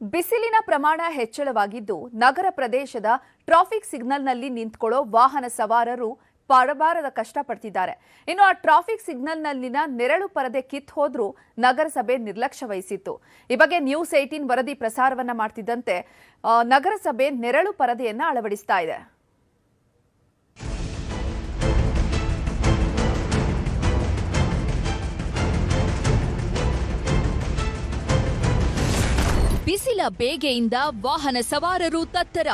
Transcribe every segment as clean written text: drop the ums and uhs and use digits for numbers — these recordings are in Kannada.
ಬಿಸಿಲಿನ ಪ್ರಮಾಣ ಹೆಚ್ಚಳವಾಗಿದ್ದು ನಗರ ಪ್ರದೇಶದ ಟ್ರಾಫಿಕ್ ಸಿಗ್ನಲ್ನಲ್ಲಿ ನಿಂತುಕೊಳ್ಳೋ ವಾಹನ ಸವಾರರು ಪಡಬಾರದ ಕಷ್ಟಪಡ್ತಿದ್ದಾರೆ. ಇನ್ನು ಆ ಟ್ರಾಫಿಕ್ ಸಿಗ್ನಲ್ನಲ್ಲಿನ ನೆರಳು ಪರದೆ ಕಿತ್ತು ಹೋದ್ರೂ ನಗರಸಭೆ ನಿರ್ಲಕ್ಷ್ಯ ವಹಿಸಿತ್ತು. ಈ ಬಗ್ಗೆ ನ್ಯೂಸ್ 18 ವರದಿ ಪ್ರಸಾರವನ್ನ ಮಾಡ್ತಿದ್ದಂತೆ ನಗರಸಭೆ ನೆರಳು ಪರದೆಯನ್ನ ಅಳವಡಿಸ್ತಾ ಇದೆ. ಬಿಸಿಲ ಬೇಗೆಯಿಂದ ವಾಹನ ಸವಾರರು ತತ್ತರ.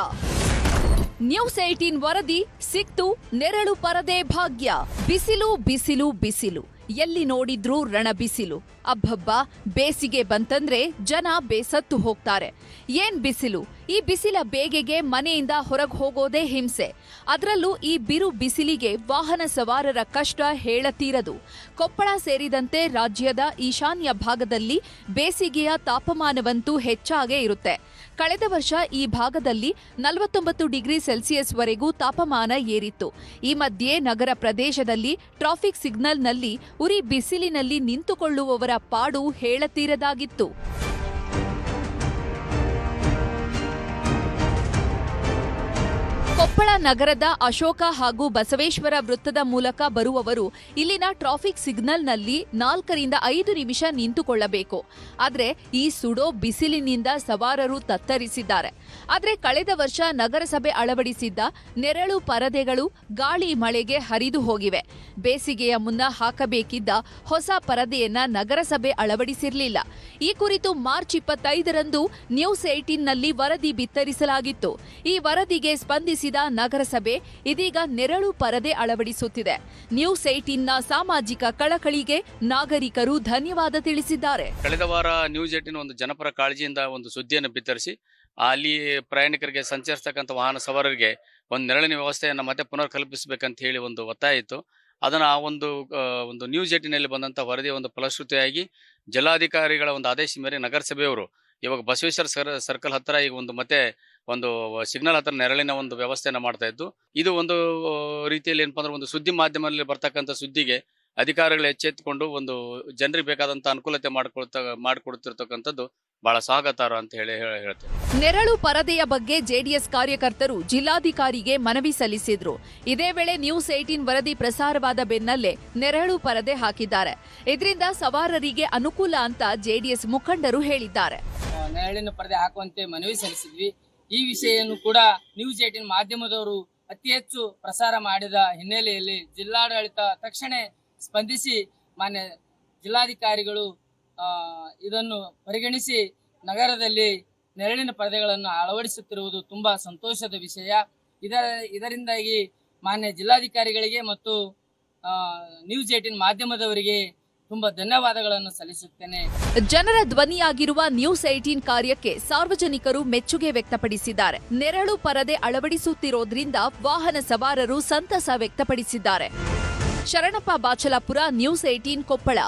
ನ್ಯೂಸ್ 18 ವರದಿ ಸಿಕ್ತು ನೆರಳು ಪರದೆ ಭಾಗ್ಯ. ಬಿಸಿಲು ಬಿಸಿಲು ಬಿಸಿಲು, ಎಲ್ಲಿ ನೋಡಿದ್ರೂ ರಣ ಬಿಸಿಲು. ಅಬ್ಬಬ್ಬ, ಬೇಸಿಗೆ ಬಂತಂದ್ರೆ ಜನ ಬೇಸತ್ತು ಹೋಗ್ತಾರೆ. ಏನ್ ಬಿಸಿಲು! ಈ ಬಿಸಿಲ ಬೇಗೆಗೆ ಮನೆಯಿಂದ ಹೊರಗೆ ಹೋಗೋದೇ ಹಿಂಸೆ. ಅದರಲ್ಲೂ ಈ ಬಿರು ಬಿಸಿಲಿಗೆ ವಾಹನ ಸವಾರರ ಕಷ್ಟ ಹೇಳತೀರದು. ಕೊಪ್ಪಳ ಸೇರಿದಂತೆ ರಾಜ್ಯದ ಈಶಾನ್ಯ ಭಾಗದಲ್ಲಿ ಬೇಸಿಗೆಯ ತಾಪಮಾನವಂತೂ ಹೆಚ್ಚಾಗೇ ಇರುತ್ತೆ. ಕಳೆದ ವರ್ಷ ಈ ಭಾಗದಲ್ಲಿ 49 ಡಿಗ್ರಿ ಸೆಲ್ಸಿಯಸ್ ವರೆಗೂ ತಾಪಮಾನ ಏರಿತ್ತು. ಈ ಮಧ್ಯೆ ನಗರ ಪ್ರದೇಶದಲ್ಲಿ ಟ್ರಾಫಿಕ್ ಸಿಗ್ನಲ್ನಲ್ಲಿ ಉರಿ ಬಿಸಿಲಿನಲ್ಲಿ ನಿಂತುಕೊಳ್ಳುವವರ ಪಾಡು ಹೇಳತೀರದಾಗಿತ್ತು. ಕೊಪ್ಪಳ ನಗರದ ಅಶೋಕ ಹಾಗೂ ಬಸವೇಶ್ವರ ವೃತ್ತದ ಮೂಲಕ ಬರುವವರು ಇಲ್ಲಿನ ಟ್ರಾಫಿಕ್ ಸಿಗ್ನಲ್ನಲ್ಲಿ 4 ರಿಂದ 5 ನಿಮಿಷ ನಿಂತುಕೊಳ್ಳಬೇಕು. ಆದರೆ ಈ ಸುಡೋ ಬಿಸಿಲಿನಿಂದ ಸವಾರರು ತತ್ತರಿಸಿದ್ದಾರೆ. ಆದರೆ ಕಳೆದ ವರ್ಷ ನಗರಸಭೆ ಅಳವಡಿಸಿದ್ದ ನೆರಳು ಪರದೆಗಳು ಗಾಳಿ ಮಳೆಗೆ ಹರಿದು ಹೋಗಿವೆ. ಬೇಸಿಗೆಯ ಮುನ್ನ ಹಾಕಬೇಕಿದ್ದ ಹೊಸ ಪರದೆಯನ್ನ ನಗರಸಭೆ ಅಳವಡಿಸಿರಲಿಲ್ಲ. ಈ ಕುರಿತು ಮಾರ್ಚ್ 25ರಂದು ನ್ಯೂಸ್ 18ನಲ್ಲಿ ವರದಿ ಬಿತ್ತರಿಸಲಾಗಿತ್ತು. ಈ ವರದಿಗೆ ಸ್ಪಂದಿಸಿದ ನಗರಸಭೆ ಇದೀಗ ನೆರಳು ಪರದೆ ಅಳವಡಿಸುತ್ತಿದೆ. ನ್ಯೂಸ್ 18ನ ಸಾಮಾಜಿಕ ಕಳಕಳಿಗೆ ನಾಗರಿಕರು ಧನ್ಯವಾದ ತಿಳಿಸಿದ್ದಾರೆ. ಕಳೆದ ವಾರ ನ್ಯೂಸ್ 18 ಒಂದು ಜನಪರ ಕಾಳಜಿಯಿಂದ ಒಂದು ಸುದ್ದಿಯನ್ನು ಬಿತ್ತರಿಸಿ ಅಲ್ಲಿ ಪ್ರಯಾಣಿಕರಿಗೆ ಸಂಚರಿಸತಕ್ಕಂಥ ವಾಹನ ಸವಾರರಿಗೆ ಒಂದು ನೆರಳಿನ ವ್ಯವಸ್ಥೆಯನ್ನು ಮತ್ತೆ ಪುನರ್ ಕಲ್ಪಿಸಬೇಕಂತ ಹೇಳಿ ಒಂದು ಒತ್ತಾಯ ಇತ್ತು. ಅದನ್ನು ಆ ಒಂದು ನ್ಯೂಸ್ 18ನಲ್ಲಿ ಬಂದಂಥ ವರದಿ ಒಂದು ಫಲಶ್ರುತಿಯಾಗಿ ಜಿಲ್ಲಾಧಿಕಾರಿಗಳ ಒಂದು ಆದೇಶ ಮೇರೆಗೆ ನಗರಸಭೆಯವರು ಇವಾಗ ಬಸವೇಶ್ವರ ಸರ್ಕಲ್ ಹತ್ತಿರ ಈಗ ಮತ್ತೆ ಒಂದು ಸಿಗ್ನಲ್ ಹತ್ರ ನೆರಳಿನ ಒಂದು ವ್ಯವಸ್ಥೆಯನ್ನು ಮಾಡ್ತಾ ಇದ್ದು, ಇದು ಒಂದು ರೀತಿಯಲ್ಲಿ ಏನಪ್ಪಾ ಅಂದ್ರೆ ಒಂದು ಸುದ್ದಿ ಮಾಧ್ಯಮದಲ್ಲಿ ಬರ್ತಕ್ಕಂಥ ಸುದ್ದಿಗೆ ಅಧಿಕಾರಿಗಳು ಎಚ್ಚೆತ್ತುಕೊಂಡು ಒಂದು ಜನರಿಗೆ ಬೇಕಾದಂತ ಅನುಕೂಲತೆ ಮಾಡಿಕೊಡ್ತಿರ್ತಕ್ಕಂಥದ್ದು ಬಹಳ ಸ್ವಾಗತಾರ್ಹ ಅಂತ ಹೇಳ್ತೇವೆ. ನೆರಳು ಪರದೆಯ ಬಗ್ಗೆ ಜೆಡಿಎಸ್ ಕಾರ್ಯಕರ್ತರು ಜಿಲ್ಲಾಧಿಕಾರಿಗೆ ಮನವಿ ಸಲ್ಲಿಸಿದ್ರು. ಇದೇ ವೇಳೆ ನ್ಯೂಸ್ 18 ವರದಿ ಪ್ರಸಾರವಾದ ಬೆನ್ನಲ್ಲೇ ನೆರಳು ಪರದೆ ಹಾಕಿದ್ದಾರೆ. ಇದರಿಂದ ಸವಾರರಿಗೆ ಅನುಕೂಲ ಅಂತ ಜೆಡಿಎಸ್ ಮುಖಂಡರು ಹೇಳಿದ್ದಾರೆ. ನೆರಳಿನ ಪರದೆ ಹಾಕುವಂತೆ ಮನವಿ ಸಲ್ಲಿಸಿದ್ವಿ. ಈ ವಿಷಯವನ್ನು ಕೂಡ ನ್ಯೂಸ್ 18 ಮಾಧ್ಯಮದವರು ಅತಿ ಹೆಚ್ಚು ಪ್ರಸಾರ ಮಾಡಿದ ಹಿನ್ನೆಲೆಯಲ್ಲಿ ಜಿಲ್ಲಾಡಳಿತ ತಕ್ಷಣ ಸ್ಪಂದಿಸಿ ಮಾನ್ಯ ಜಿಲ್ಲಾಧಿಕಾರಿಗಳು ಇದನ್ನು ಪರಿಗಣಿಸಿ ನಗರದಲ್ಲಿ ನೆರಳಿನ ಪರದೆಗಳನ್ನು ಅಳವಡಿಸುತ್ತಿರುವುದು ತುಂಬಾ ಸಂತೋಷದ ವಿಷಯ. ಇದರಿಂದಾಗಿ ಮಾನ್ಯ ಜಿಲ್ಲಾಧಿಕಾರಿಗಳಿಗೆ ಮತ್ತು ನ್ಯೂಸ್ 18 ಮಾಧ್ಯಮದವರಿಗೆ ತುಂಬಾ ಧನ್ಯವಾದಗಳನ್ನು ಸಲ್ಲಿಸುತ್ತೇನೆ. ಜನರ ಧ್ವನಿಯಾಗಿರುವ ನ್ಯೂಸ್ 18 ಕಾರ್ಯಕ್ಕೆ ಸಾರ್ವಜನಿಕರು ಮೆಚ್ಚುಗೆ ವ್ಯಕ್ತಪಡಿಸಿದ್ದಾರೆ. ನೆರಳು ಪರದೆ ಅಳವಡಿಸುತ್ತಿರೋದ್ರಿಂದ ವಾಹನ ಸವಾರರು ಸಂತಸ ವ್ಯಕ್ತಪಡಿಸಿದ್ದಾರೆ. ಶರಣಪ್ಪ ಬಾಚಲಾಪುರ, ನ್ಯೂಸ್ 18 ಕೊಪ್ಪಳ.